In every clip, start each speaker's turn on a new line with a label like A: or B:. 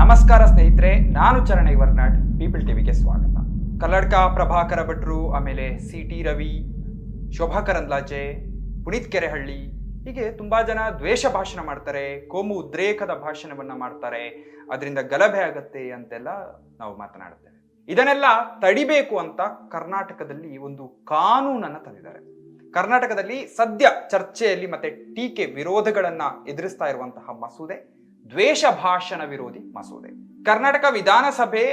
A: ನಮಸ್ಕಾರ ಸ್ನೇಹಿತರೆ, ನಾನು ಚರಣ ಇವರ್ನಾಡ್. ಪೀಪಲ್ ಟಿವಿಗೆ ಸ್ವಾಗತ. ಕಲ್ಲಡ್ಕ ಪ್ರಭಾಕರ ಭಟ್ರು, ಆಮೇಲೆ ಸಿ.ಟಿ. ರವಿ, ಶೋಭಾ ಕರಂದ್ಲಾಜೆ, ಪುನೀತ್ ಕೆರೆಹಳ್ಳಿ, ಹೀಗೆ ತುಂಬಾ ಜನ ದ್ವೇಷ ಭಾಷಣ ಮಾಡ್ತಾರೆ, ಕೋಮು ಉದ್ರೇಕದ ಭಾಷಣವನ್ನ ಮಾಡ್ತಾರೆ, ಅದರಿಂದ ಗಲಭೆ ಆಗತ್ತೆ ಅಂತೆಲ್ಲ ನಾವು ಮಾತನಾಡ್ತೇವೆ. ಇದನ್ನೆಲ್ಲ ತಡಿಬೇಕು ಅಂತ ಕರ್ನಾಟಕದಲ್ಲಿ ಒಂದು ಕಾನೂನನ್ನ ತಂದಿದ್ದಾರೆ. ಕರ್ನಾಟಕದಲ್ಲಿ ಸದ್ಯ ಚರ್ಚೆಯಲ್ಲಿ ಮತ್ತೆ ಟೀಕೆ ವಿರೋಧಗಳನ್ನ ಎದುರಿಸ್ತಾ ಇರುವಂತಹ ಮಸೂದೆ ದ್ವೇಷ ಭಾಷಣ ವಿರೋಧಿ ಮಸೂದೆ. ಕರ್ನಾಟಕ ವಿಧಾನಸಭೆ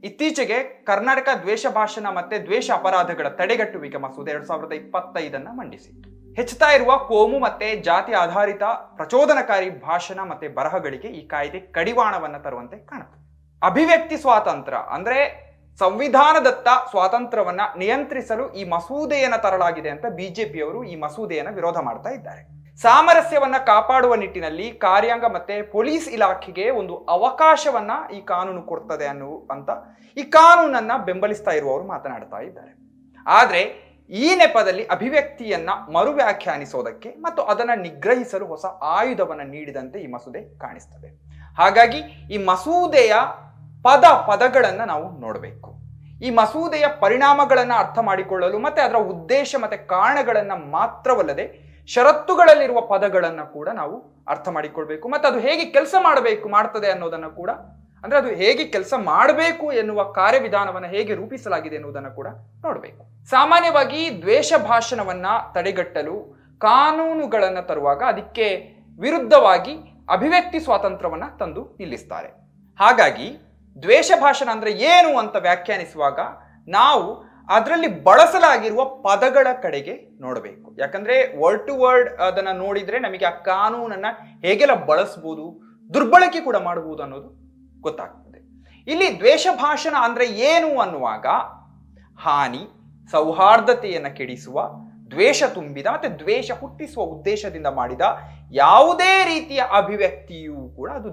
A: ಇತ್ತೀಚೆಗೆ ಕರ್ನಾಟಕ ದ್ವೇಷ ಭಾಷಣ ಮತ್ತೆ ದ್ವೇಷ ಅಪರಾಧಗಳ ತಡೆಗಟ್ಟುವಿಕೆ ಮಸೂದೆ 2025 ಮಂಡಿಸಿತ್ತು. ಹೆಚ್ಚುತ್ತಾ ಇರುವ ಕೋಮು ಮತ್ತೆ ಜಾತಿ ಆಧಾರಿತ ಪ್ರಚೋದನಕಾರಿ ಭಾಷಣ ಮತ್ತೆ ಬರಹಗಳಿಗೆ ಈ ಕಾಯ್ದೆ ಕಡಿವಾಣವನ್ನ ತರುವಂತೆ ಕಾಣುತ್ತದೆ. ಅಭಿವ್ಯಕ್ತಿ ಸ್ವಾತಂತ್ರ್ಯ ಅಂದ್ರೆ ಸಂವಿಧಾನದತ್ತ ಸ್ವಾತಂತ್ರ್ಯವನ್ನ ನಿಯಂತ್ರಿಸಲು ಈ ಮಸೂದೆಯನ್ನ ತರಲಾಗಿದೆ ಅಂತ ಬಿಜೆಪಿಯವರು ಈ ಮಸೂದೆಯನ್ನ ವಿರೋಧ ಮಾಡ್ತಾ ಇದ್ದಾರೆ. ಸಾಮರಸ್ಯವನ್ನ ಕಾಪಾಡುವ ನಿಟ್ಟಿನಲ್ಲಿ ಕಾರ್ಯಾಂಗ ಮತ್ತೆ ಪೊಲೀಸ್ ಇಲಾಖೆಗೆ ಒಂದು ಅವಕಾಶವನ್ನ ಈ ಕಾನೂನು ಕೊಡ್ತದೆ ಅಂತ ಈ ಕಾನೂನನ್ನ ಬೆಂಬಲಿಸ್ತಾ ಇರುವವರು ಮಾತನಾಡ್ತಾ ಇದ್ದಾರೆ. ಆದ್ರೆ ಈ ನೆಪದಲ್ಲಿ ಅಭಿವ್ಯಕ್ತಿಯನ್ನ ಮರು ವ್ಯಾಖ್ಯಾನಿಸೋದಕ್ಕೆ ಮತ್ತು ಅದನ್ನ ನಿಗ್ರಹಿಸಲು ಹೊಸ ಆಯುಧವನ್ನ ನೀಡಿದಂತೆ ಈ ಮಸೂದೆ ಕಾಣಿಸ್ತದೆ. ಹಾಗಾಗಿ ಈ ಮಸೂದೆಯ ಪದಗಳನ್ನ ನಾವು ನೋಡಬೇಕು. ಈ ಮಸೂದೆಯ ಪರಿಣಾಮಗಳನ್ನ ಅರ್ಥ ಮಾಡಿಕೊಳ್ಳಲು ಮತ್ತೆ ಅದರ ಉದ್ದೇಶ ಮತ್ತೆ ಕಾರಣಗಳನ್ನ ಮಾತ್ರವಲ್ಲದೆ ಷರತ್ತುಗಳಲ್ಲಿರುವ ಪದಗಳನ್ನ ಕೂಡ ನಾವು ಅರ್ಥ ಮಾಡಿಕೊಳ್ಬೇಕು. ಮತ್ತೆ ಅದು ಹೇಗೆ ಕೆಲಸ ಮಾಡ್ತದೆ ಅನ್ನೋದನ್ನ ಕೂಡ, ಅಂದ್ರೆ ಅದು ಹೇಗೆ ಕೆಲಸ ಮಾಡಬೇಕು ಎನ್ನುವ ಕಾರ್ಯವಿಧಾನವನ್ನ ಹೇಗೆ ರೂಪಿಸಲಾಗಿದೆ ಎನ್ನುವುದನ್ನು ಕೂಡ ನೋಡಬೇಕು. ಸಾಮಾನ್ಯವಾಗಿ ದ್ವೇಷ ಭಾಷಣವನ್ನ ತಡೆಗಟ್ಟಲು ಕಾನೂನುಗಳನ್ನ ತರುವಾಗ ಅದಕ್ಕೆ ವಿರುದ್ಧವಾಗಿ ಅಭಿವ್ಯಕ್ತಿ ಸ್ವಾತಂತ್ರ್ಯವನ್ನ ತಂದು ನಿಲ್ಲಿಸ್ತಾರೆ. ಹಾಗಾಗಿ ದ್ವೇಷ ಭಾಷಣ ಅಂದ್ರೆ ಏನು ಅಂತ ವ್ಯಾಖ್ಯಾನಿಸುವಾಗ ನಾವು ಅದರಲ್ಲಿ ಬಳಸಲಾಗಿರುವ ಪದಗಳ ಕಡೆಗೆ ನೋಡಬೇಕು. ಯಾಕಂದ್ರೆ ವರ್ಡ್ ಟು ವರ್ಡ್ ಅದನ್ನ ನೋಡಿದ್ರೆ ನಮಗೆ ಆ ಕಾನೂನನ್ನ ಹೇಗೆಲ್ಲ ಬಳಸಬಹುದು, ದುರ್ಬಳಕೆ ಕೂಡ ಮಾಡಬಹುದು ಅನ್ನೋದು ಗೊತ್ತಾಗ್ತದೆ. ಇಲ್ಲಿ ದ್ವೇಷ ಭಾಷಣ ಅಂದ್ರೆ ಏನು ಅನ್ನುವಾಗ ಹಾನಿ, ಸೌಹಾರ್ದತೆಯನ್ನ ಕೆಡಿಸುವ, ದ್ವೇಷ ತುಂಬಿದ ಮತ್ತೆ ದ್ವೇಷ ಹುಟ್ಟಿಸುವ ಉದ್ದೇಶದಿಂದ ಮಾಡಿದ ಯಾವುದೇ ರೀತಿಯ ಅಭಿವ್ಯಕ್ತಿಯೂ ಕೂಡ ಅದು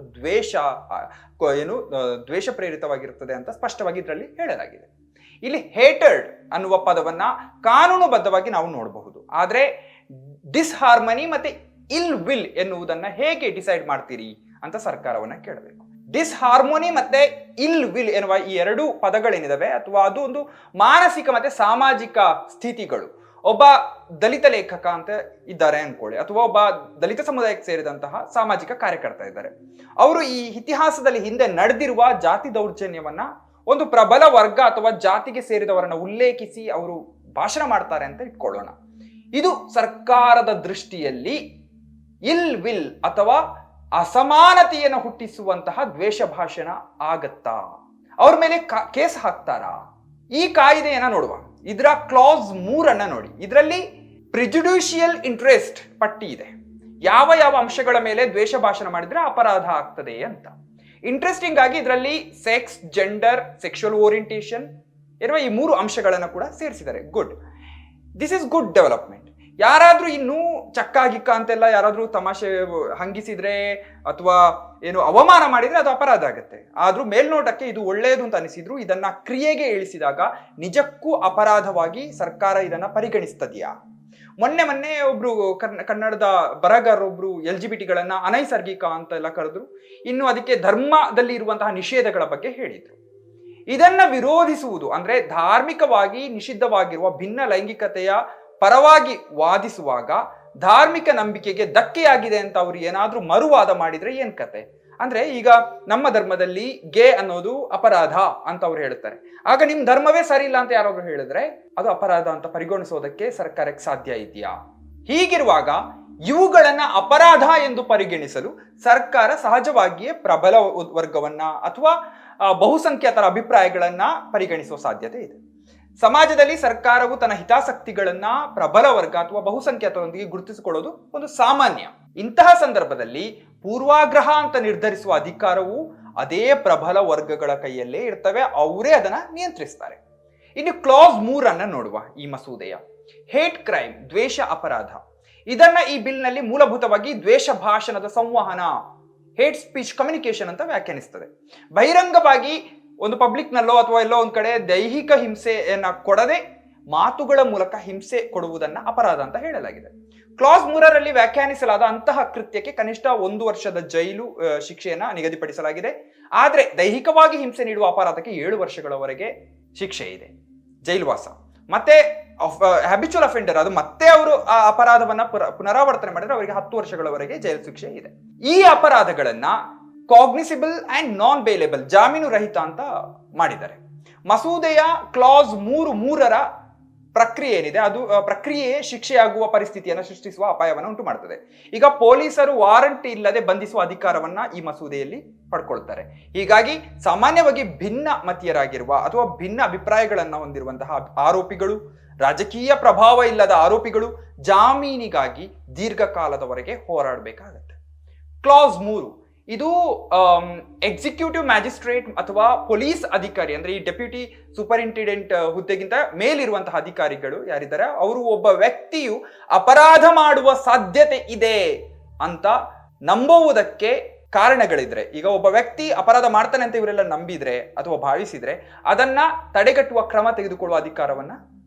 A: ದ್ವೇಷ ಪ್ರೇರಿತವಾಗಿರುತ್ತದೆ ಅಂತ ಸ್ಪಷ್ಟವಾಗಿ ಇದರಲ್ಲಿ ಹೇಳಲಾಗಿದೆ. ಇಲ್ಲಿ ಹೇಟರ್ಡ್ ಅನ್ನುವ ಪದವನ್ನ ಕಾನೂನುಬದ್ಧವಾಗಿ ನಾವು ನೋಡಬಹುದು. ಆದ್ರೆ ಡಿಸ್ಹಾರ್ಮನಿ ಮತ್ತೆ ಇಲ್ ವಿಲ್ ಎನ್ನುವುದನ್ನ ಹೇಗೆ ಡಿಸೈಡ್ ಮಾಡ್ತೀರಿ ಅಂತ ಸರ್ಕಾರವನ್ನ ಕೇಳಬೇಕು. ಡಿಸ್ಹಾರ್ಮೋನಿ ಮತ್ತೆ ಇಲ್ ವಿಲ್ ಎನ್ನುವ ಈ ಎರಡು ಪದಗಳೇನಿದಾವೆ, ಅಥವಾ ಅದು ಒಂದು ಮಾನಸಿಕ ಮತ್ತೆ ಸಾಮಾಜಿಕ ಸ್ಥಿತಿಗಳು. ಒಬ್ಬ ದಲಿತ ಲೇಖಕ ಅಂತ ಇದ್ದಾರೆ ಅನ್ಕೊಳ್ಳಿ, ಅಥವಾ ಒಬ್ಬ ದಲಿತ ಸಮುದಾಯಕ್ಕೆ ಸೇರಿದಂತಹ ಸಾಮಾಜಿಕ ಕಾರ್ಯಕರ್ತ ಇದ್ದಾರೆ. ಅವರು ಈ ಇತಿಹಾಸದಲ್ಲಿ ಹಿಂದೆ ನಡೆದಿರುವ ಜಾತಿ ದೌರ್ಜನ್ಯವನ್ನ ಒಂದು ಪ್ರಬಲ ವರ್ಗ ಅಥವಾ ಜಾತಿಗೆ ಸೇರಿದವರನ್ನ ಉಲ್ಲೇಖಿಸಿ ಅವರು ಭಾಷಣ ಮಾಡ್ತಾರೆ ಅಂತ ಇಟ್ಕೊಳ್ಳೋಣ. ಇದು ಸರ್ಕಾರದ ದೃಷ್ಟಿಯಲ್ಲಿ ಇಲ್ ವಿಲ್ ಅಥವಾ ಅಸಮಾನತೆಯನ್ನು ಹುಟ್ಟಿಸುವಂತಹ ದ್ವೇಷ ಭಾಷಣ ಆಗತ್ತಾ? ಅವ್ರ ಮೇಲೆ ಕೇಸ್ ಹಾಕ್ತಾರಾ? ಈ ಕಾಯ್ದೆಯನ್ನ ನೋಡುವ. ಇದರ ಕ್ಲಾಸ್ 3 ನೋಡಿ. ಇದರಲ್ಲಿ ಪ್ರಿಜುಡಿಷಿಯಲ್ ಇಂಟ್ರೆಸ್ಟ್ ಪಟ್ಟಿ ಇದೆ. ಯಾವ ಯಾವ ಅಂಶಗಳ ಮೇಲೆ ದ್ವೇಷ ಭಾಷಣ ಮಾಡಿದ್ರೆ ಅಪರಾಧ ಆಗ್ತದೆ ಅಂತ. ಇಂಟ್ರೆಸ್ಟಿಂಗ್ ಆಗಿ ಇದರಲ್ಲಿ ಸೆಕ್ಸ್, ಜೆಂಡರ್, ಸೆಕ್ಷುವಲ್ ಓರಿಯಂಟೇಷನ್ ಎನ್ನುವ ಈ 3 ಅಂಶಗಳನ್ನ ಕೂಡ ಸೇರಿಸಿದ್ದಾರೆ. Good, this is good development. ಯಾರಾದ್ರೂ ಇನ್ನೂ ಚಕ್ಕಾಗಿಕ್ಕ ಅಂತೆಲ್ಲ ಯಾರಾದ್ರೂ ತಮಾಷೆ ಹಂಗಿಸಿದ್ರೆ ಅಥವಾ ಏನು ಅವಮಾನ ಮಾಡಿದ್ರೆ ಅದು ಅಪರಾಧ ಆಗುತ್ತೆ. ಆದ್ರೂ ಮೇಲ್ನೋಟಕ್ಕೆ ಇದು ಒಳ್ಳೆಯದು ಅಂತ ಅನಿಸಿದ್ರು ಇದನ್ನ ಕ್ರಿಯೆಗೆ ಇಳಿಸಿದಾಗ ನಿಜಕ್ಕೂ ಅಪರಾಧವಾಗಿ ಸರ್ಕಾರ ಇದನ್ನ ಪರಿಗಣಿಸ್ತದೆಯಾ? ಮೊನ್ನೆ ಒಬ್ರು ಕನ್ನಡದ ಬರಹಗಾರರೊಬ್ರು LGBT ಅನೈಸರ್ಗಿಕ ಅಂತೆಲ್ಲ ಕರೆದ್ರು. ಇನ್ನು ಅದಕ್ಕೆ ಧರ್ಮದಲ್ಲಿ ಇರುವಂತಹ ನಿಷೇಧಗಳ ಬಗ್ಗೆ ಹೇಳಿದ್ರು. ಇದನ್ನ ವಿರೋಧಿಸುವುದು ಅಂದ್ರೆ ಧಾರ್ಮಿಕವಾಗಿ ನಿಷಿದ್ಧವಾಗಿರುವ ಭಿನ್ನ ಲೈಂಗಿಕತೆಯ ಪರವಾಗಿ ವಾದಿಸುವಾಗ ಧಾರ್ಮಿಕ ನಂಬಿಕೆಗೆ ಧಕ್ಕೆಯಾಗಿದೆ ಅಂತ ಅವ್ರು ಏನಾದ್ರೂ ಮರುವಾದ ಮಾಡಿದ್ರೆ ಏನ್ ಕತೆ? ಅಂದ್ರೆ ಈಗ ನಮ್ಮ ಧರ್ಮದಲ್ಲಿ ಗೇ ಅನ್ನೋದು ಅಪರಾಧ ಅಂತ ಅವ್ರು ಹೇಳ್ತಾರೆ. ಆಗ ನಿಮ್ ಧರ್ಮವೇ ಸರಿ ಇಲ್ಲ ಅಂತ ಯಾರಾದ್ರೂ ಹೇಳಿದ್ರೆ ಅದು ಅಪರಾಧ ಅಂತ ಪರಿಗಣಿಸೋದಕ್ಕೆ ಸರ್ಕಾರಕ್ಕೆ ಸಾಧ್ಯ ಇದೆಯಾ? ಹೀಗಿರುವಾಗ ಇವುಗಳನ್ನ ಅಪರಾಧ ಎಂದು ಪರಿಗಣಿಸಲು ಸರ್ಕಾರ ಸಹಜವಾಗಿಯೇ ಪ್ರಬಲ ವರ್ಗವನ್ನ ಅಥವಾ ಬಹುಸಂಖ್ಯಾತರ ಅಭಿಪ್ರಾಯಗಳನ್ನ ಪರಿಗಣಿಸುವ ಸಾಧ್ಯತೆ ಇದೆ. ಸಮಾಜದಲ್ಲಿ ಸರ್ಕಾರವು ತನ್ನ ಹಿತಾಸಕ್ತಿಗಳನ್ನ ಪ್ರಬಲ ವರ್ಗ ಅಥವಾ ಬಹುಸಂಖ್ಯಾತರೊಂದಿಗೆ ಗುರುತಿಸಿಕೊಳ್ಳೋದು ಒಂದು ಸಾಮಾನ್ಯ. ಇಂತಹ ಸಂದರ್ಭದಲ್ಲಿ ಪೂರ್ವಾಗ್ರಹ ಅಂತ ನಿರ್ಧರಿಸುವ ಅಧಿಕಾರವು ಅದೇ ಪ್ರಬಲ ವರ್ಗಗಳ ಕೈಯಲ್ಲೇ ಇರ್ತವೆ, ಅವರೇ ಅದನ್ನ ನಿಯಂತ್ರಿಸ್ತಾರೆ. ಇನ್ನು ಕ್ಲಾಸ್ 3 ನೋಡುವ. ಈ ಮಸೂದೆಯ ಹೇಟ್ ಕ್ರೈಮ್, ದ್ವೇಷ ಅಪರಾಧ, ಇದನ್ನ ಈ ಬಿಲ್ ನಲ್ಲಿ ಮೂಲಭೂತವಾಗಿ ದ್ವೇಷ ಭಾಷಣದ ಸಂವಹನ, ಹೇಟ್ ಸ್ಪೀಚ್ ಕಮ್ಯುನಿಕೇಶನ್ ಅಂತ ವ್ಯಾಖ್ಯಾನಿಸ್ತದೆ. ಬಹಿರಂಗವಾಗಿ ಒಂದು ಪಬ್ಲಿಕ್ ನಲ್ಲೋ ಅಥವಾ ಎಲ್ಲೋ ಒಂದ್ ಕಡೆ ದೈಹಿಕ ಹಿಂಸೆಯನ್ನ ಕೊಡದೆ ಮಾತುಗಳ ಮೂಲಕ ಹಿಂಸೆ ಕೊಡುವುದನ್ನ ಅಪರಾಧ ಅಂತ ಹೇಳಲಾಗಿದೆ. ಕ್ಲಾಸ್ 3 ವ್ಯಾಖ್ಯಾನಿಸಲಾದ ಅಂತಹ ಕೃತ್ಯಕ್ಕೆ ಕನಿಷ್ಠ 1 ವರ್ಷದ ಜೈಲು ಶಿಕ್ಷೆಯನ್ನ ನಿಗದಿಪಡಿಸಲಾಗಿದೆ. ಆದ್ರೆ ದೈಹಿಕವಾಗಿ ಹಿಂಸೆ ನೀಡುವ ಅಪರಾಧಕ್ಕೆ 7 ವರ್ಷಗಳವರೆಗೆ ಶಿಕ್ಷೆ ಇದೆ, ಜೈಲುವಾಸ. ಮತ್ತೆ ಹ್ಯಾಬಿಚುವಲ್ ಅಫೆಂಡರ್, ಅದು ಮತ್ತೆ ಅವರು ಆ ಅಪರಾಧವನ್ನ ಪುನರಾವರ್ತನೆ ಮಾಡಿದ್ರೆ ಅವರಿಗೆ 10 ವರ್ಷಗಳವರೆಗೆ ಜೈಲು ಶಿಕ್ಷೆ ಇದೆ. ಈ ಅಪರಾಧಗಳನ್ನ ಕಾಗ್ನಿಸಿಬಲ್ ಅಂಡ್ ನಾನ್ ಬೇಲೇಬಲ್, ಜಾಮೀನು ರಹಿತ ಅಂತ ಮಾಡಿದ್ದಾರೆ. ಮಸೂದೆಯ ಕ್ಲಾಸ್ 3(3)ರ ಪ್ರಕ್ರಿಯೆ ಏನಿದೆ, ಅದು ಪ್ರಕ್ರಿಯೆಯೇ ಶಿಕ್ಷೆಯಾಗುವ ಪರಿಸ್ಥಿತಿಯನ್ನು ಸೃಷ್ಟಿಸುವ ಅಪಾಯವನ್ನು ಉಂಟು ಮಾಡುತ್ತದೆ. ಈಗ ಪೊಲೀಸರು ವಾರಂಟ್ ಇಲ್ಲದೆ ಬಂಧಿಸುವ ಅಧಿಕಾರವನ್ನ ಈ ಮಸೂದೆಯಲ್ಲಿ ಪಡ್ಕೊಳ್ತಾರೆ. ಹೀಗಾಗಿ ಸಾಮಾನ್ಯವಾಗಿ ಭಿನ್ನ ಮತೀಯರಾಗಿರುವ ಅಥವಾ ಭಿನ್ನ ಅಭಿಪ್ರಾಯಗಳನ್ನ ಹೊಂದಿರುವಂತಹ ಆರೋಪಿಗಳು, ರಾಜಕೀಯ ಪ್ರಭಾವ ಇಲ್ಲದ ಆರೋಪಿಗಳು ಜಾಮೀನಿಗಾಗಿ ದೀರ್ಘಕಾಲದವರೆಗೆ ಹೋರಾಡಬೇಕಾಗತ್ತೆ. ಕ್ಲಾಸ್ 3 ಇದು ಎಕ್ಸಿಕ್ಯೂಟಿವ್ ಮ್ಯಾಜಿಸ್ಟ್ರೇಟ್ ಅಥವಾ ಪೊಲೀಸ್ ಅಧಿಕಾರಿ, ಅಂದ್ರೆ ಈ ಡೆಪ್ಯೂಟಿ ಸೂಪರಿಂಟೆಂಡೆಂಟ್ ಹುದ್ದೆಗಿಂತ ಮೇಲಿರುವಂತಹ ಅಧಿಕಾರಿಗಳು ಯಾರಿದ್ದಾರೆ, ಅವರು ಒಬ್ಬ ವ್ಯಕ್ತಿಯು ಅಪರಾಧ ಮಾಡುವ ಸಾಧ್ಯತೆ ಇದೆ ಅಂತ ನಂಬುವುದಕ್ಕೆ ಕಾರಣಗಳಿದ್ರೆ, ಈಗ ಒಬ್ಬ ವ್ಯಕ್ತಿ ಅಪರಾಧ ಮಾಡ್ತಾನೆ ಅಂತ ಇವರೆಲ್ಲ ನಂಬಿದ್ರೆ ಅಥವಾ ಭಾವಿಸಿದ್ರೆ ಅದನ್ನ ತಡೆಗಟ್ಟುವ ಕ್ರಮ ತೆಗೆದುಕೊಳ್ಳುವ ಅಧಿಕಾರವನ್ನ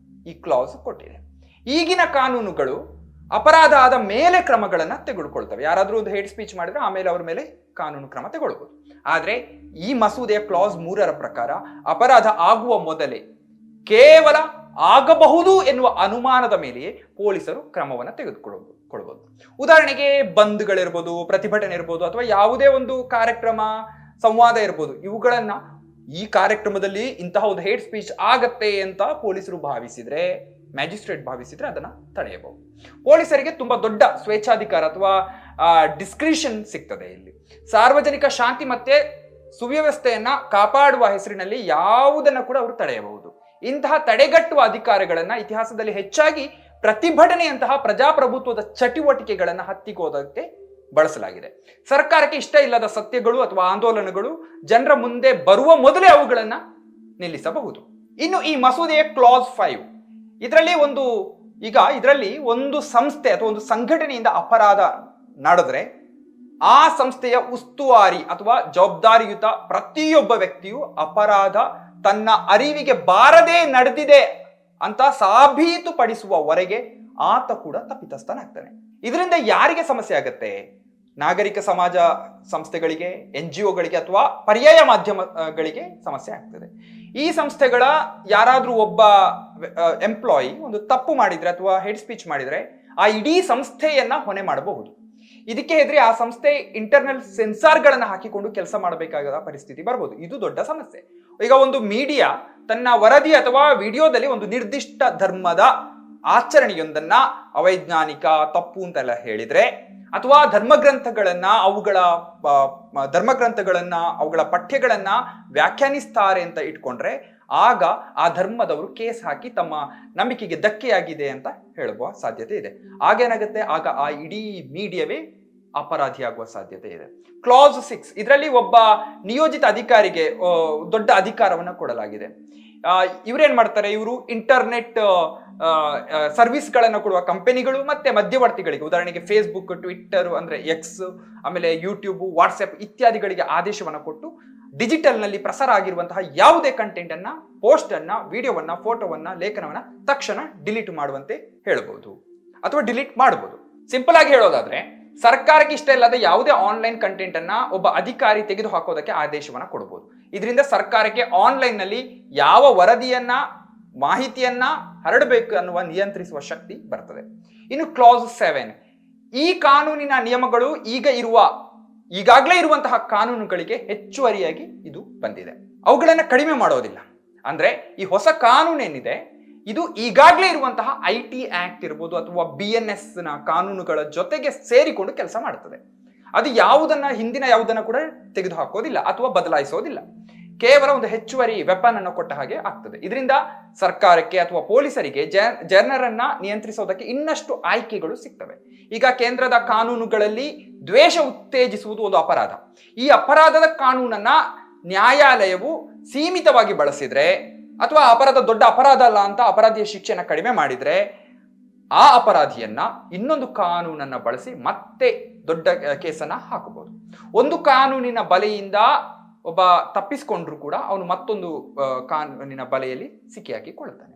A: ಈ ಕ್ಲಾಸ್ ಕೊಟ್ಟಿದೆ. ಈಗಿನ ಕಾನೂನುಗಳು ಅಪರಾಧ ಆದ ಮೇಲೆ ಕ್ರಮಗಳನ್ನ ತೆಗೆದುಕೊಳ್ತವೆ. ಯಾರಾದ್ರೂ ಒಂದು ಹೇಟ್ ಸ್ಪೀಚ್ ಮಾಡಿದ್ರೆ ಆಮೇಲೆ ಅವ್ರ ಮೇಲೆ ಕಾನೂನು ಕ್ರಮ ತಗೊಳ್ಬಹುದು. ಆದ್ರೆ ಈ ಮಸೂದೆಯ ಕ್ಲಾಸ್ 3ರ ಪ್ರಕಾರ ಅಪರಾಧ ಆಗುವ ಮೊದಲೇ ಕೇವಲ ಆಗಬಹುದು ಎನ್ನುವ ಅನುಮಾನದ ಮೇಲೆಯೇ ಪೊಲೀಸರು ಕ್ರಮವನ್ನು ತೆಗೆದುಕೊಳ್ಳಬಹುದು. ಉದಾಹರಣೆಗೆ ಬಂದ್ಗಳಿರ್ಬೋದು, ಪ್ರತಿಭಟನೆ ಇರ್ಬೋದು, ಅಥವಾ ಯಾವುದೇ ಒಂದು ಕಾರ್ಯಕ್ರಮ, ಸಂವಾದ ಇರ್ಬೋದು, ಇವುಗಳನ್ನ ಈ ಕಾರ್ಯಕ್ರಮದಲ್ಲಿ ಇಂತಹ ಒಂದು ಹೇಟ್ ಸ್ಪೀಚ್ ಆಗತ್ತೆ ಅಂತ ಪೊಲೀಸರು ಭಾವಿಸಿದ್ರೆ, ಮ್ಯಾಜಿಸ್ಟ್ರೇಟ್ ಭಾವಿಸಿದ್ರೆ ಅದನ್ನ ತಡೆಯಬಹುದು. ಪೊಲೀಸರಿಗೆ ತುಂಬಾ ದೊಡ್ಡ ಸ್ವೇಚ್ಛಾಧಿಕಾರ ಅಥವಾ ಡಿಸ್ಕ್ರಿಷನ್ ಸಿಗ್ತದೆ. ಇಲ್ಲಿ ಸಾರ್ವಜನಿಕ ಶಾಂತಿ ಮತ್ತೆ ಸುವ್ಯವಸ್ಥೆಯನ್ನ ಕಾಪಾಡುವ ಹೆಸರಿನಲ್ಲಿ ಯಾವುದನ್ನ ಕೂಡ ಅವರು ತಡೆಯಬಹುದು. ಇಂತಹ ತಡೆಗಟ್ಟುವ ಅಧಿಕಾರಗಳನ್ನ ಇತಿಹಾಸದಲ್ಲಿ ಹೆಚ್ಚಾಗಿ ಪ್ರತಿಭಟನೆಯಂತಹ ಪ್ರಜಾಪ್ರಭುತ್ವದ ಚಟುವಟಿಕೆಗಳನ್ನ ಹತ್ತಿಕ್ಕೋದಕ್ಕೆ ಬಳಸಲಾಗಿದೆ. ಸರ್ಕಾರಕ್ಕೆ ಇಷ್ಟ ಇಲ್ಲದ ಸತ್ಯಗಳು ಅಥವಾ ಆಂದೋಲನಗಳು ಜನರ ಮುಂದೆ ಬರುವ ಮೊದಲೇ ಅವುಗಳನ್ನ ನಿಲ್ಲಿಸಬಹುದು. ಇನ್ನು ಈ ಮಸೂದೆಯ ಕ್ಲಾಸ್ 5, ಇದರಲ್ಲಿ ಒಂದು ಸಂಸ್ಥೆ ಅಥವಾ ಒಂದು ಸಂಘಟನೆಯಿಂದ ಅಪರಾಧ ನಡೆದ್ರೆ ಆ ಸಂಸ್ಥೆಯ ಉಸ್ತುವಾರಿ ಅಥವಾ ಜವಾಬ್ದಾರಿಯುತ ಪ್ರತಿಯೊಬ್ಬ ವ್ಯಕ್ತಿಯು ಅಪರಾಧ ತನ್ನ ಅರಿವಿಗೆ ಬಾರದೆ ನಡೆದಿದೆ ಅಂತ ಸಾಬೀತುಪಡಿಸುವವರೆಗೆ ಆತ ಕೂಡ ತಪ್ಪಿತಸ್ಥನಾಗ್ತಾನೆ. ಇದರಿಂದ ಯಾರಿಗೆ ಸಮಸ್ಯೆ ಆಗತ್ತೆ? ನಾಗರಿಕ ಸಮಾಜ ಸಂಸ್ಥೆಗಳಿಗೆ, NGOಗಳಿಗೆ ಅಥವಾ ಪರ್ಯಾಯ ಮಾಧ್ಯಮಗಳಿಗೆ ಸಮಸ್ಯೆ ಆಗ್ತದೆ. ಈ ಸಂಸ್ಥೆಗಳ ಯಾರಾದ್ರೂ ಒಬ್ಬ ಎಂಪ್ಲಾಯಿ ಒಂದು ತಪ್ಪು ಮಾಡಿದ್ರೆ ಅಥವಾ ಹೆಡ್ ಸ್ಪೀಚ್ ಮಾಡಿದ್ರೆ ಆ ಇಡೀ ಸಂಸ್ಥೆಯನ್ನ ಹೊಣೆ ಮಾಡಬಹುದು. ಇದಕ್ಕೆ ಹೆದರಿ ಆ ಸಂಸ್ಥೆ ಇಂಟರ್ನಲ್ ಸೆನ್ಸಾರ್ಗಳನ್ನ ಹಾಕಿಕೊಂಡು ಕೆಲಸ ಮಾಡಬೇಕಾದ ಪರಿಸ್ಥಿತಿ ಬರ್ಬೋದು. ಇದು ದೊಡ್ಡ ಸಮಸ್ಯೆ. ಈಗ ಒಂದು ಮೀಡಿಯಾ ತನ್ನ ವರದಿ ಅಥವಾ ವಿಡಿಯೋದಲ್ಲಿ ಒಂದು ನಿರ್ದಿಷ್ಟ ಧರ್ಮದ ಆಚರಣೆಯೊಂದನ್ನ ಅವೈಜ್ಞಾನಿಕ, ತಪ್ಪು ಅಂತೆಲ್ಲ ಹೇಳಿದ್ರೆ, ಅಥವಾ ಧರ್ಮಗ್ರಂಥಗಳನ್ನ ಅವುಗಳ ಪಠ್ಯಗಳನ್ನ ವ್ಯಾಖ್ಯಾನಿಸ್ತಾರೆ ಅಂತ ಇಟ್ಕೊಂಡ್ರೆ ಆಗ ಆ ಧರ್ಮದವರು ಕೇಸ್ ಹಾಕಿ ತಮ್ಮ ನಂಬಿಕೆಗೆ ಧಕ್ಕೆಯಾಗಿದೆ ಅಂತ ಹೇಳುವ ಸಾಧ್ಯತೆ ಇದೆ. ಆಗೇನಾಗುತ್ತೆ, ಆಗ ಆ ಇಡೀ ಮೀಡಿಯಾವೇ ಅಪರಾಧಿಯಾಗುವ ಸಾಧ್ಯತೆ ಇದೆ. ಕ್ಲಾಸ್ 6, ಇದರಲ್ಲಿ ಒಬ್ಬ ನಿಯೋಜಿತ ಅಧಿಕಾರಿಗೆ ದೊಡ್ಡ ಅಧಿಕಾರವನ್ನ ಕೊಡಲಾಗಿದೆ. ಇವ್ರೇನ್ ಮಾಡ್ತಾರೆ, ಇವರು ಇಂಟರ್ನೆಟ್ ಸರ್ವಿಸ್ಗಳನ್ನು ಕೊಡುವ ಕಂಪನಿಗಳು ಮತ್ತೆ ಮಧ್ಯವರ್ತಿಗಳಿಗೆ, ಉದಾಹರಣೆಗೆ ಫೇಸ್ಬುಕ್, ಟ್ವಿಟ್ಟರ್ ಅಂದ್ರೆ ಎಕ್ಸ್, ಆಮೇಲೆ ಯೂಟ್ಯೂಬ್, ವಾಟ್ಸ್ಆಪ್ ಇತ್ಯಾದಿಗಳಿಗೆ ಆದೇಶವನ್ನು ಕೊಟ್ಟು ಡಿಜಿಟಲ್ ನಲ್ಲಿ ಪ್ರಸಾರ ಆಗಿರುವಂತಹ ಯಾವುದೇ ಕಂಟೆಂಟ್ ಅನ್ನ, ಪೋಸ್ಟ್ ಅನ್ನ, ವಿಡಿಯೋವನ್ನ, ಫೋಟೋವನ್ನ, ಲೇಖನವನ್ನ ತಕ್ಷಣ ಡಿಲೀಟ್ ಮಾಡುವಂತೆ ಹೇಳಬಹುದು ಅಥವಾ ಡಿಲೀಟ್ ಮಾಡಬಹುದು. ಸಿಂಪಲ್ ಆಗಿ ಹೇಳೋದಾದ್ರೆ, ಸರ್ಕಾರಕ್ಕೆ ಇಷ್ಟ ಇಲ್ಲದ ಯಾವುದೇ ಆನ್ಲೈನ್ ಕಂಟೆಂಟ್ ಅನ್ನ ಒಬ್ಬ ಅಧಿಕಾರಿ ತೆಗೆದು ಹಾಕೋದಕ್ಕೆ ಆದೇಶವನ್ನ ಕೊಡಬಹುದು. ಇದರಿಂದ ಸರ್ಕಾರಕ್ಕೆ ಆನ್ಲೈನ್ ನಲ್ಲಿ ಯಾವ ವರದಿಯನ್ನ, ಮಾಹಿತಿಯನ್ನ ಹರಡಬೇಕು ಅನ್ನುವ ನಿಯಂತ್ರಿಸುವ ಶಕ್ತಿ ಬರ್ತದೆ. ಇನ್ನು ಕ್ಲಾಸ್ 7, ಈ ಕಾನೂನಿನ ನಿಯಮಗಳು ಈಗಾಗಲೇ ಇರುವಂತಹ ಕಾನೂನುಗಳಿಗೆ ಹೆಚ್ಚುವರಿಯಾಗಿ ಇದು ಬಂದಿದೆ. ಅವುಗಳನ್ನ ಕಡಿಮೆ ಮಾಡೋದಿಲ್ಲ. ಅಂದ್ರೆ ಈ ಹೊಸ ಕಾನೂನೇನಿದೆ ಇದು ಈಗಾಗಲೇ ಇರುವಂತಹ IT ಆಕ್ಟ್ ಇರ್ಬೋದು ಅಥವಾ BNS ನ ಕಾನೂನುಗಳ ಜೊತೆಗೆ ಸೇರಿಕೊಂಡು ಕೆಲಸ ಮಾಡುತ್ತದೆ. ಅದು ಹಿಂದಿನ ಯಾವುದನ್ನ ಕೂಡ ತೆಗೆದು ಹಾಕೋದಿಲ್ಲ ಅಥವಾ ಬದಲಾಯಿಸೋದಿಲ್ಲ. ಕೇವಲ ಒಂದು ಹೆಚ್ಚುವರಿ ವೆಪನ್ ಅನ್ನು ಕೊಟ್ಟ ಹಾಗೆ ಆಗ್ತದೆ. ಇದರಿಂದ ಸರ್ಕಾರಕ್ಕೆ ಅಥವಾ ಪೊಲೀಸರಿಗೆ ಜನರನ್ನ ನಿಯಂತ್ರಿಸೋದಕ್ಕೆ ಇನ್ನಷ್ಟು ಆಯ್ಕೆಗಳು ಸಿಗ್ತವೆ. ಈಗ ಕೇಂದ್ರದ ಕಾನೂನುಗಳಲ್ಲಿ ದ್ವೇಷ ಉತ್ತೇಜಿಸುವುದು ಒಂದು ಅಪರಾಧ. ಈ ಅಪರಾಧದ ಕಾನೂನನ್ನ ನ್ಯಾಯಾಲಯವು ಸೀಮಿತವಾಗಿ ಬಳಸಿದ್ರೆ ಅಥವಾ ಅಪರಾಧ ದೊಡ್ಡ ಅಪರಾಧ ಅಲ್ಲ ಅಂತ ಅಪರಾಧಿಯ ಶಿಕ್ಷೆನ ಕಡಿಮೆ ಮಾಡಿದ್ರೆ ಆ ಅಪರಾಧಿಯನ್ನ ಇನ್ನೊಂದು ಕಾನೂನನ್ನ ಬಳಸಿ ಮತ್ತೆ ದೊಡ್ಡ ಕೇಸನ್ನ ಹಾಕಬಹುದು. ಒಂದು ಕಾನೂನಿನ ಬಲೆಯಿಂದ ಒಬ್ಬ ತಪ್ಪಿಸಿಕೊಂಡ್ರು ಕೂಡ ಅವನು ಮತ್ತೊಂದು ಕಾನೂನಿನ ಬಲೆಯಲ್ಲಿ ಸಿಕ್ಕಿಹಾಕಿಕೊಳ್ಳುತ್ತಾನೆ.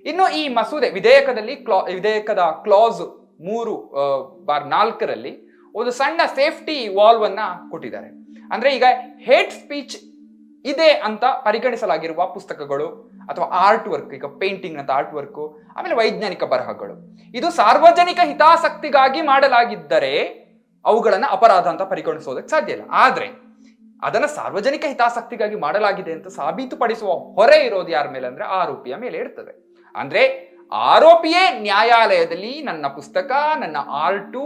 A: ಇನ್ನು ಈ ಮಸೂದೆ ವಿಧೇಯಕದ ಕ್ಲಾಸ್ 3/4ರಲ್ಲಿ ಒಂದು ಸಣ್ಣ ಸೇಫ್ಟಿ ವಾಲ್ವ್ ಅನ್ನ ಕೊಟ್ಟಿದ್ದಾರೆ. ಅಂದ್ರೆ ಈಗ ಹೇಟ್ ಸ್ಪೀಚ್ ಇದೆ ಅಂತ ಪರಿಗಣಿಸಲಾಗಿರುವ ಪುಸ್ತಕಗಳು ಅಥವಾ ಆರ್ಟ್ ವರ್ಕ್, ಈಗ ಪೇಂಟಿಂಗ್ ಅಂತ ಆರ್ಟ್ ವರ್ಕ್, ಆಮೇಲೆ ವೈಜ್ಞಾನಿಕ ಬರಹಗಳು, ಇದು ಸಾರ್ವಜನಿಕ ಹಿತಾಸಕ್ತಿಗಾಗಿ ಮಾಡಲಾಗಿದ್ದರೆ ಅವುಗಳನ್ನ ಅಪರಾಧ ಅಂತ ಪರಿಗಣಿಸೋದಕ್ಕೆ ಸಾಧ್ಯ ಇಲ್ಲ. ಆದ್ರೆ ಅದನ್ನ ಸಾರ್ವಜನಿಕ ಹಿತಾಸಕ್ತಿಗಾಗಿ ಮಾಡಲಾಗಿದೆ ಅಂತ ಸಾಬೀತುಪಡಿಸುವ ಹೊರೆ ಇರೋದು ಯಾರ ಮೇಲೆ ಅಂದ್ರೆ ಆರೋಪಿಯ ಮೇಲೆ ಇರ್ತದೆ. ಅಂದ್ರೆ ಆರೋಪಿಯೇ ನ್ಯಾಯಾಲಯದಲ್ಲಿ ನನ್ನ ಪುಸ್ತಕ, ನನ್ನ ಆರ್ಟು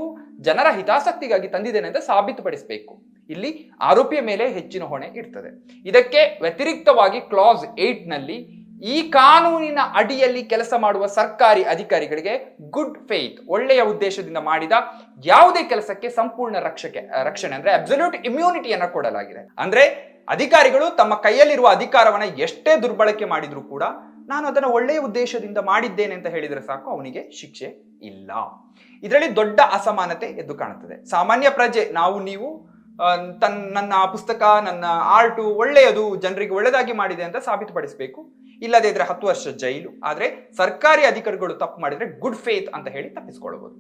A: ಜನರ ಹಿತಾಸಕ್ತಿಗಾಗಿ ತಂದಿದ್ದೇನೆ ಅಂತ ಸಾಬೀತುಪಡಿಸಬೇಕು. ಇಲ್ಲಿ ಆರೋಪಿಯ ಮೇಲೆ ಹೆಚ್ಚಿನ ಹೊಣೆ ಇರ್ತದೆ. ಇದಕ್ಕೆ ವ್ಯತಿರಿಕ್ತವಾಗಿ ಕ್ಲಾಸ್ 8 ನಲ್ಲಿ ಈ ಕಾನೂನಿನ ಅಡಿಯಲ್ಲಿ ಕೆಲಸ ಮಾಡುವ ಸರ್ಕಾರಿ ಅಧಿಕಾರಿಗಳಿಗೆ ಗುಡ್ ಫೇತ್, ಒಳ್ಳೆಯ ಉದ್ದೇಶದಿಂದ ಮಾಡಿದ ಯಾವುದೇ ಕೆಲಸಕ್ಕೆ ಸಂಪೂರ್ಣ ರಕ್ಷಣೆ ಅಂದ್ರೆ ಅಬ್ಸಲ್ಯೂಟ್ ಇಮ್ಯುನಿಟಿಯನ್ನ ಕೊಡಲಾಗಿದೆ. ಅಂದ್ರೆ ಅಧಿಕಾರಿಗಳು ತಮ್ಮ ಕೈಯಲ್ಲಿರುವ ಅಧಿಕಾರವನ್ನ ಎಷ್ಟೇ ದುರ್ಬಳಕೆ ಮಾಡಿದ್ರು ಕೂಡ ನಾನು ಅದನ್ನ ಒಳ್ಳೆಯ ಉದ್ದೇಶದಿಂದ ಮಾಡಿದ್ದೇನೆ ಅಂತ ಹೇಳಿದ್ರೆ ಸಾಕು, ಅವನಿಗೆ ಶಿಕ್ಷೆ ಇಲ್ಲ. ಇದರಲ್ಲಿ ದೊಡ್ಡ ಅಸಮಾನತೆ ಎದ್ದು ಕಾಣುತ್ತದೆ. ಸಾಮಾನ್ಯ ಪ್ರಜೆ, ನಾವು ನೀವು ನನ್ನ ಪುಸ್ತಕ, ನನ್ನ ಆರ್ಟು ಒಳ್ಳೆಯದು, ಜನರಿಗೆ ಒಳ್ಳೆದಾಗಿ ಮಾಡಿದೆ ಅಂತ ಸಾಬೀತುಪಡಿಸಬೇಕು. ಇಲ್ಲದೇ ಇದ್ರೆ 10 ವರ್ಷ ಜೈಲು. ಆದ್ರೆ ಸರ್ಕಾರಿ ಅಧಿಕಾರಿಗಳು ತಪ್ಪು ಮಾಡಿದ್ರೆ ಗುಡ್ ಫೇತ್ ಅಂತ ಹೇಳಿ ತಪ್ಪಿಸಿಕೊಳ್ಳಬಹುದು.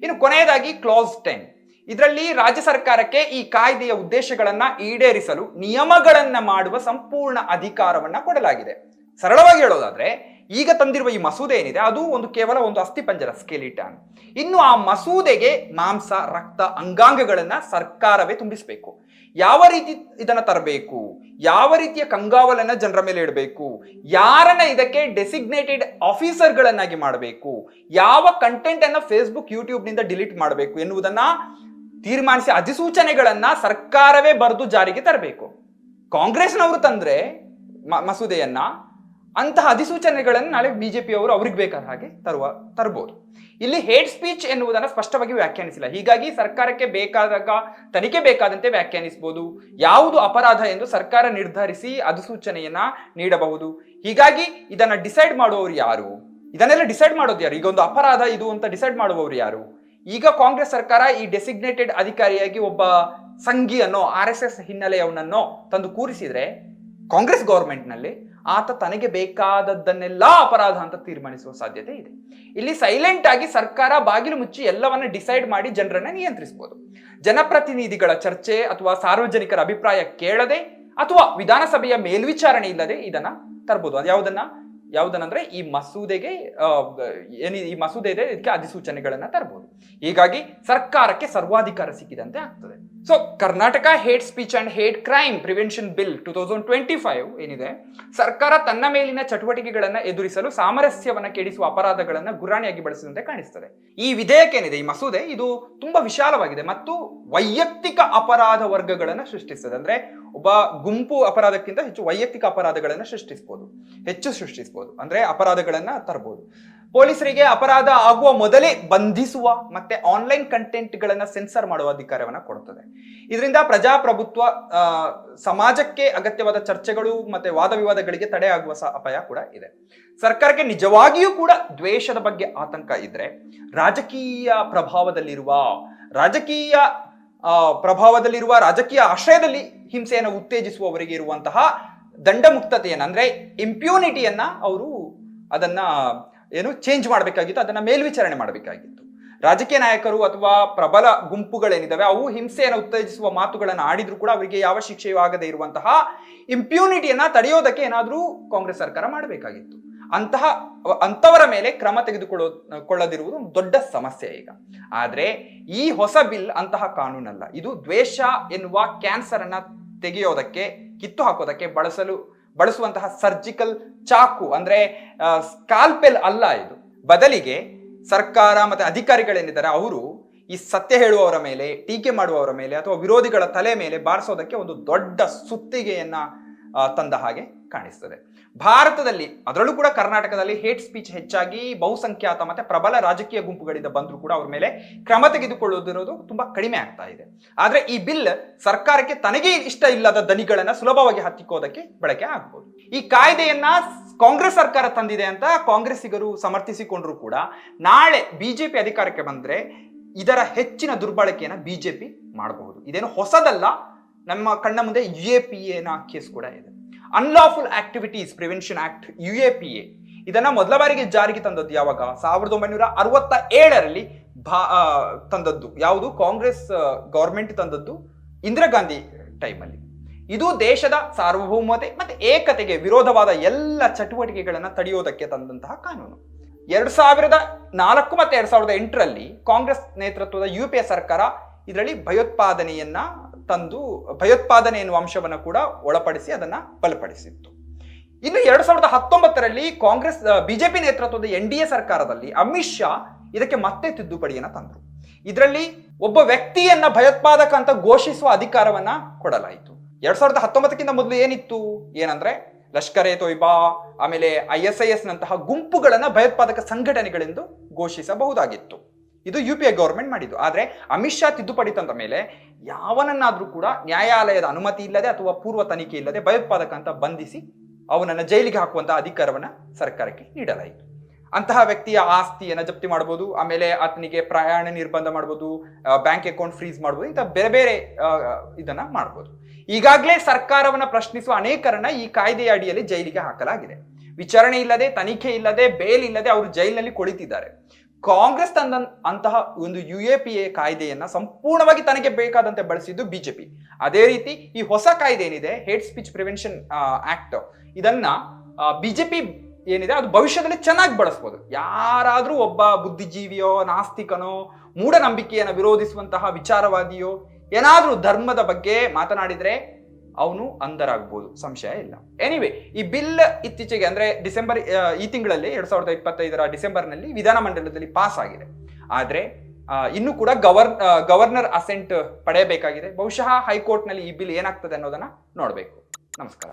A: ಇನ್ನು ಕೊನೆಯದಾಗಿ ಕ್ಲಾಸ್ 10, ಇದರಲ್ಲಿ ರಾಜ್ಯ ಸರ್ಕಾರಕ್ಕೆ ಈ ಕಾಯ್ದೆಯ ಉದ್ದೇಶಗಳನ್ನ ಈಡೇರಿಸಲು ನಿಯಮಗಳನ್ನ ಮಾಡುವ ಸಂಪೂರ್ಣ ಅಧಿಕಾರವನ್ನ ಕೊಡಲಾಗಿದೆ. ಸರಳವಾಗಿ ಹೇಳೋದಾದ್ರೆ, ಈಗ ತಂದಿರುವ ಈ ಮಸೂದೆ ಏನಿದೆ ಅದು ಕೇವಲ ಒಂದು ಅಸ್ಥಿಪಂಜರ, ಸ್ಕೆಲಿಟನ್. ಇನ್ನು ಆ ಮಸೂದೆಗೆ ಮಾಂಸ, ರಕ್ತ, ಅಂಗಾಂಗಗಳನ್ನ ಸರ್ಕಾರವೇ ತುಂಬಿಸಬೇಕು. ಯಾವ ರೀತಿ ಇದನ್ನ ತರಬೇಕು, ಯಾವ ರೀತಿಯ ಕಂಗಾವಲನ್ನ ಜನರ ಮೇಲೆ ಇಡಬೇಕು, ಯಾರನ್ನ ಇದಕ್ಕೆ ಡೆಸಿಗ್ನೇಟೆಡ್ ಆಫೀಸರ್ಗಳನ್ನಾಗಿ ಮಾಡಬೇಕು, ಯಾವ ಕಂಟೆಂಟ್ ಅನ್ನ ಫೇಸ್ಬುಕ್, ಯೂಟ್ಯೂಬ್ ನಿಂದ ಡಿಲೀಟ್ ಮಾಡಬೇಕು ಎನ್ನುವುದನ್ನ ತೀರ್ಮಾನಿಸಿ ಅಧಿಸೂಚನೆಗಳನ್ನ ಸರ್ಕಾರವೇ ಬರೆದು ಜಾರಿಗೆ ತರಬೇಕು. ಕಾಂಗ್ರೆಸ್ನವರು ತಂದ್ರೆ ಮಸೂದೆಯನ್ನ, ಅಂತಹ ಅಧಿಸೂಚನೆಗಳನ್ನು ನಾಳೆ ಬಿಜೆಪಿ ಅವರು ಅವ್ರಿಗೆ ಬೇಕಾದ ಹಾಗೆ ತರಬಹುದು. ಇಲ್ಲಿ ಹೇಟ್ ಸ್ಪೀಚ್ ಎನ್ನುವುದನ್ನು ಸ್ಪಷ್ಟವಾಗಿ ವ್ಯಾಖ್ಯಾನಿಸಿಲ್ಲ. ಹೀಗಾಗಿ ಸರ್ಕಾರಕ್ಕೆ ಬೇಕಾದಾಗ ತನಿಖೆ ಬೇಕಾದಂತೆ ವ್ಯಾಖ್ಯಾನಿಸಬಹುದು. ಯಾವುದು ಅಪರಾಧ ಎಂದು ಸರ್ಕಾರ ನಿರ್ಧರಿಸಿ ಅಧಿಸೂಚನೆಯನ್ನ ನೀಡಬಹುದು. ಹೀಗಾಗಿ ಇದನ್ನ ಡಿಸೈಡ್ ಮಾಡುವವರು ಯಾರು? ಇದನ್ನೆಲ್ಲ ಡಿಸೈಡ್ ಮಾಡೋದು ಯಾರು? ಈಗ ಒಂದು ಅಪರಾಧ ಇದು ಅಂತ ಡಿಸೈಡ್ ಮಾಡುವವರು ಯಾರು? ಈಗ ಕಾಂಗ್ರೆಸ್ ಸರ್ಕಾರ ಈ ಡೆಸಿಗ್ನೇಟೆಡ್ ಅಧಿಕಾರಿಯಾಗಿ ಒಬ್ಬ ಸಂಘಿಯನ್ನೋ RSS ಹಿನ್ನೆಲೆಯವನನ್ನೋ ತಂದು ಕೂರಿಸಿದ್ರೆ ಕಾಂಗ್ರೆಸ್ ಗವರ್ಮೆಂಟ್ನಲ್ಲಿ ಆತ ತನಗೆ ಬೇಕಾದದ್ದನ್ನೆಲ್ಲ ಅಪರಾಧ ಅಂತ ತೀರ್ಮಾನಿಸುವ ಸಾಧ್ಯತೆ ಇದೆ. ಇಲ್ಲಿ ಸೈಲೆಂಟ್ ಆಗಿ ಸರ್ಕಾರ ಬಾಗಿಲು ಮುಚ್ಚಿ ಎಲ್ಲವನ್ನ ಡಿಸೈಡ್ ಮಾಡಿ ಜನರನ್ನ ನಿಯಂತ್ರಿಸಬಹುದು. ಜನಪ್ರತಿನಿಧಿಗಳ ಚರ್ಚೆ ಅಥವಾ ಸಾರ್ವಜನಿಕರ ಅಭಿಪ್ರಾಯ ಕೇಳದೆ ಅಥವಾ ವಿಧಾನಸಭೆಯ ಮೇಲ್ವಿಚಾರಣೆ ಇಲ್ಲದೆ ಇದನ್ನ ತರಬಹುದು. ಅದು ಯಾವುದನ್ನಂದ್ರೆ ಈ ಮಸೂದೆಗೆ ಈ ಮಸೂದೆ ಇದೆ, ಇದಕ್ಕೆ ಅಧಿಸೂಚನೆಗಳನ್ನ ತರಬಹುದು. ಹೀಗಾಗಿ ಸರ್ಕಾರಕ್ಕೆ ಸರ್ವಾಧಿಕಾರ ಸಿಕ್ಕಿದಂತೆ ಆಗ್ತದೆ. So Karnataka hate speech and hate crime prevention bill 2025 ಏನಿದೆ, ಸರ್ಕಾರ ತನ್ನ ಮೇಲಿನ ಚಟುವಟಿಕೆಗಳನ್ನ ಎದುರಿಸಲು ಸಾಮರಸ್ಯವನ್ನ ಕೆಡಿಸುವ ಅಪರಾಧಗಳನ್ನ ಗುರಾಣಿಯಾಗಿ ಬಳಸಿದಂತೆ ಕಾಣಿಸ್ತದೆ. ಈ ವಿಧೇಯಕ ಏನಿದೆ, ಈ ಮಸೂದೆ, ಇದು ತುಂಬಾ ವಿಶಾಲವಾಗಿದೆ ಮತ್ತು ವೈಯಕ್ತಿಕ ಅಪರಾಧ ವರ್ಗಗಳನ್ನ ಸೃಷ್ಟಿಸ್ತದೆ. ಅಂದ್ರೆ ಒಬ್ಬ ಗುಂಪು ಅಪರಾಧಕ್ಕಿಂತ ಹೆಚ್ಚು ವೈಯಕ್ತಿಕ ಅಪರಾಧಗಳನ್ನ ಸೃಷ್ಟಿಸಬಹುದು. ಅಂದ್ರೆ ಅಪರಾಧಗಳನ್ನ ತರಬಹುದು. ಪೊಲೀಸರಿಗೆ ಅಪರಾಧ ಆಗುವ ಮೊದಲೇ ಬಂಧಿಸುವ ಮತ್ತೆ ಆನ್ಲೈನ್ ಕಂಟೆಂಟ್ ಗಳನ್ನ ಸೆನ್ಸರ್ ಮಾಡುವ ಅಧಿಕಾರವನ್ನ ಕೊಡುತ್ತದೆ. ಇದರಿಂದ ಪ್ರಜಾಪ್ರಭುತ್ವ, ಸಮಾಜಕ್ಕೆ ಅಗತ್ಯವಾದ ಚರ್ಚೆಗಳು ಮತ್ತೆ ವಾದ ವಿವಾದಗಳಿಗೆ ತಡೆ ಆಗುವ ಅಪಾಯ ಕೂಡ ಇದೆ. ಸರ್ಕಾರಕ್ಕೆ ನಿಜವಾಗಿಯೂ ಕೂಡ ದ್ವೇಷದ ಬಗ್ಗೆ ಆತಂಕ ಇದ್ರೆ ರಾಜಕೀಯ ಪ್ರಭಾವದಲ್ಲಿರುವ ರಾಜಕೀಯ ಆಶ್ರಯದಲ್ಲಿ ಹಿಂಸೆಯನ್ನು ಉತ್ತೇಜಿಸುವವರಿಗೆ ಇರುವಂತಹ ದಂಡಮುಕ್ತತೆಯನ್ನ, ಅಂದ್ರೆ ಇಂಪ್ಯೂನಿಟಿಯನ್ನ ಅವರು ಅದನ್ನ ಚೇಂಜ್ ಮಾಡಬೇಕಾಗಿತ್ತು, ಅದನ್ನ ಮೇಲ್ವಿಚಾರಣೆ ಮಾಡಬೇಕಾಗಿತ್ತು. ರಾಜಕೀಯ ನಾಯಕರು ಅಥವಾ ಪ್ರಬಲ ಗುಂಪುಗಳೇನಿದಾವೆ ಅವು ಹಿಂಸೆಯನ್ನು ಉತ್ತೇಜಿಸುವ ಮಾತುಗಳನ್ನು ಆಡಿದ್ರು ಕೂಡ ಅವರಿಗೆ ಯಾವ ಶಿಕ್ಷೆಯೂ ಆಗದೆ ಇರುವಂತಹ ಇಂಪ್ಯೂನಿಟಿಯನ್ನ ತಡೆಯೋದಕ್ಕೆ ಏನಾದ್ರೂ ಕಾಂಗ್ರೆಸ್ ಸರ್ಕಾರ ಮಾಡಬೇಕಾಗಿತ್ತು. ಅಂತವರ ಮೇಲೆ ಕ್ರಮ ತೆಗೆದುಕೊಳ್ಳದಿರುವುದು ಒಂದು ದೊಡ್ಡ ಸಮಸ್ಯೆ ಈಗ. ಆದ್ರೆ ಈ ಹೊಸ ಬಿಲ್ ಅಂತಹ ಕಾನೂನಲ್ಲ. ಇದು ದ್ವೇಷ ಎನ್ನುವ ಕ್ಯಾನ್ಸರ್ ಅನ್ನ ತೆಗೆಯೋದಕ್ಕೆ, ಕಿತ್ತು ಹಾಕೋದಕ್ಕೆ ಬಳಸುವಂತಹ ಸರ್ಜಿಕಲ್ ಚಾಕು, ಅಂದ್ರೆ ಸ್ಕಾಲ್ಪೆಲ್ ಅಲ್ಲ ಇದು. ಬದಲಿಗೆ ಸರ್ಕಾರ ಮತ್ತೆ ಅಧಿಕಾರಿಗಳೇನಿದ್ದಾರೆ ಅವರು ಈ ಸತ್ಯ ಹೇಳುವವರ ಮೇಲೆ, ಟೀಕೆ ಮಾಡುವವರ ಮೇಲೆ ಅಥವಾ ವಿರೋಧಿಗಳ ತಲೆ ಮೇಲೆ ಬಾರಿಸೋದಕ್ಕೆ ಒಂದು ದೊಡ್ಡ ಸುತ್ತಿಗೆಯನ್ನ ತಂದ ಹಾಗೆ ಕಾಣಿಸ್ತದೆ. ಭಾರತದಲ್ಲಿ, ಅದರಲ್ಲೂ ಕೂಡ ಕರ್ನಾಟಕದಲ್ಲಿ ಹೇಟ್ ಸ್ಪೀಚ್ ಹೆಚ್ಚಾಗಿ ಬಹುಸಂಖ್ಯಾತ ಮತ್ತೆ ಪ್ರಬಲ ರಾಜಕೀಯ ಗುಂಪುಗಳಿಂದ ಬಂದರೂ ಕೂಡ ಅವ್ರ ಮೇಲೆ ಕ್ರಮ ತೆಗೆದುಕೊಳ್ಳುವುದಿರೋದು ತುಂಬಾ ಕಡಿಮೆ ಆಗ್ತಾ ಇದೆ. ಆದ್ರೆ ಈ ಬಿಲ್ ಸರ್ಕಾರಕ್ಕೆ ತನಗೆ ಇಷ್ಟ ಇಲ್ಲದ ದನಿಗಳನ್ನ ಸುಲಭವಾಗಿ ಹತ್ತಿಕ್ಕೋದಕ್ಕೆ ಬಳಕೆ ಆಗ್ಬೋದು. ಈ ಕಾಯ್ದೆಯನ್ನ ಕಾಂಗ್ರೆಸ್ ಸರ್ಕಾರ ತಂದಿದೆ ಅಂತ ಕಾಂಗ್ರೆಸ್ಸಿಗರು ಸಮರ್ಥಿಸಿಕೊಂಡ್ರು ಕೂಡ ನಾಳೆ ಬಿಜೆಪಿ ಅಧಿಕಾರಕ್ಕೆ ಬಂದ್ರೆ ಇದರ ಹೆಚ್ಚಿನ ದುರ್ಬಳಕೆಯನ್ನ ಬಿಜೆಪಿ ಮಾಡಬಹುದು. ಇದೇನು ಹೊಸದಲ್ಲ. ನಮ್ಮ ಕಣ್ಣ ಮುಂದೆ UAPA ಕೇಸ್ ಕೂಡ ಇದೆ. Unlawful activities prevention act, UAPA, ಇದನ್ನ ಮೊದಲ ಬಾರಿಗೆ ಜಾರಿಗೆ ತಂದದ್ದು ಯಾವಾಗ? 1967ರಲ್ಲಿ ತಂದದ್ದು. ಯಾವುದು? ಕಾಂಗ್ರೆಸ್ ಗವರ್ಮೆಂಟ್ ತಂದದ್ದು. ಇಂದಿರಾ ಗಾಂಧಿ ಟೈಮಲ್ಲಿ. ಇದು ದೇಶದ ಸಾರ್ವಭೌಮತೆ ಮತ್ತೆ ಏಕತೆಗೆ ವಿರೋಧವಾದ ಎಲ್ಲ ಚಟುವಟಿಕೆಗಳನ್ನು ತಡೆಯೋದಕ್ಕೆ ತಂದಂತಹ ಕಾನೂನು. 2004 ಮತ್ತೆ 2008ರಲ್ಲಿ ಕಾಂಗ್ರೆಸ್ ನೇತೃತ್ವದ UPA ಸರ್ಕಾರ ಇದರಲ್ಲಿ ಭಯೋತ್ಪಾದನೆಯನ್ನ ತಂದು ಭಯೋತ್ಪಾದನೆ ಎನ್ನುವ ಅಂಶವನ್ನು ಕೂಡ ಒಳಪಡಿಸಿ ಅದನ್ನ ಬಲಪಡಿಸಿತ್ತು. ಇನ್ನು 2019ರಲ್ಲಿ ಕಾಂಗ್ರೆಸ್ ಬಿಜೆಪಿ ನೇತೃತ್ವದ NDA ಸರ್ಕಾರದಲ್ಲಿ ಅಮಿತ್ ಶಾ ಇದಕ್ಕೆ ಮತ್ತೆ ತಿದ್ದುಪಡಿಯನ್ನ ತಂದರು. ಇದರಲ್ಲಿ ಒಬ್ಬ ವ್ಯಕ್ತಿಯನ್ನ ಭಯೋತ್ಪಾದಕ ಅಂತ ಘೋಷಿಸುವ ಅಧಿಕಾರವನ್ನ ಕೊಡಲಾಯಿತು. 2019ಕ್ಕಿಂತ ಮೊದಲು ಏನಿತ್ತು ಏನಂದ್ರೆ ಲಷ್ಕರ್ ಎ ತೊಯ್ಬಾ ಆಮೇಲೆ ISIS ನಂತಹ ಗುಂಪುಗಳನ್ನ ಭಯೋತ್ಪಾದಕ ಸಂಘಟನೆಗಳೆಂದು ಘೋಷಿಸಬಹುದಾಗಿತ್ತು. ಇದು UPA ಗವರ್ಮೆಂಟ್ ಮಾಡಿದ್ದು. ಆದ್ರೆ ಅಮಿತ್ ಶಾ ತಿದ್ದುಪಡಿ ತಂದ ಮೇಲೆ ಯಾವನನ್ನಾದ್ರೂ ಕೂಡ ನ್ಯಾಯಾಲಯದ ಅನುಮತಿ ಇಲ್ಲದೆ ಅಥವಾ ಪೂರ್ವ ತನಿಖೆ ಇಲ್ಲದೆ ಭಯೋತ್ಪಾದಕ ಅಂತ ಬಂಧಿಸಿ ಅವನನ್ನ ಜೈಲಿಗೆ ಹಾಕುವಂತಹ ಅಧಿಕಾರವನ್ನ ಸರ್ಕಾರಕ್ಕೆ ನೀಡಲಾಯಿತು. ಅಂತಹ ವ್ಯಕ್ತಿಯ ಆಸ್ತಿಯನ್ನ ಜಪ್ತಿ ಮಾಡಬಹುದು, ಆಮೇಲೆ ಆತನಿಗೆ ಪ್ರಯಾಣ ನಿರ್ಬಂಧ ಮಾಡಬಹುದು, ಬ್ಯಾಂಕ್ ಅಕೌಂಟ್ ಫ್ರೀಸ್ ಮಾಡಬಹುದು, ಇಂಥ ಬೇರೆ ಬೇರೆ ಇದನ್ನ ಮಾಡಬಹುದು. ಈಗಾಗಲೇ ಸರ್ಕಾರವನ್ನ ಪ್ರಶ್ನಿಸುವ ಅನೇಕರನ್ನ ಈ ಕಾಯ್ದೆಯ ಅಡಿಯಲ್ಲಿ ಜೈಲಿಗೆ ಹಾಕಲಾಗಿದೆ. ವಿಚಾರಣೆ ಇಲ್ಲದೆ, ತನಿಖೆ ಇಲ್ಲದೆ, ಬೇಲ್ ಇಲ್ಲದೆ ಅವರು ಜೈಲಿನಲ್ಲಿ ಕುಳಿತಿದ್ದಾರೆ. ಕಾಂಗ್ರೆಸ್ ಅಂತಹ ಒಂದು UAPA ಕಾಯ್ದೆಯನ್ನ ಸಂಪೂರ್ಣವಾಗಿ ತನಗೆ ಬೇಕಾದಂತೆ ಬಳಸಿದ್ದು ಬಿಜೆಪಿ. ಅದೇ ರೀತಿ ಈ ಹೊಸ ಕಾಯ್ದೆ ಏನಿದೆ ಹೇಟ್ ಸ್ಪೀಚ್ ಪ್ರಿವೆನ್ಷನ್ ಆಕ್ಟ್, ಇದನ್ನ ಬಿಜೆಪಿ ಏನಿದೆ ಅದು ಭವಿಷ್ಯದಲ್ಲಿ ಚೆನ್ನಾಗಿ ಬಳಸ್ಬೋದು. ಯಾರಾದ್ರೂ ಒಬ್ಬ ಬುದ್ಧಿಜೀವಿಯೋ, ನಾಸ್ತಿಕನೋ, ಮೂಢನಂಬಿಕೆಯನ್ನು ವಿರೋಧಿಸುವಂತಹ ವಿಚಾರವಾದಿಯೋ ಏನಾದ್ರೂ ಧರ್ಮದ ಬಗ್ಗೆ ಮಾತನಾಡಿದ್ರೆ ಅವನು ಅಂಧರಾಗಬಹುದು, ಸಂಶಯ ಇಲ್ಲ. ಎನಿವೆ, ಈ ಬಿಲ್ ಇತ್ತೀಚೆಗೆ ಅಂದ್ರೆ ಈ ತಿಂಗಳಲ್ಲಿ 2025 ಡಿಸೆಂಬರ್ನಲ್ಲಿ ವಿಧಾನಮಂಡಲದಲ್ಲಿ ಪಾಸ್ ಆಗಿದೆ. ಆದ್ರೆ ಇನ್ನು ಕೂಡ ಗವರ್ನರ್ ಅಸೆಂಟ್ ಪಡೆಯಬೇಕಾಗಿದೆ. ಬಹುಶಃ ಹೈಕೋರ್ಟ್ನಲ್ಲಿ ಈ ಬಿಲ್ ಏನಾಗ್ತದೆ ಅನ್ನೋದನ್ನ ನೋಡಬೇಕು. ನಮಸ್ಕಾರ.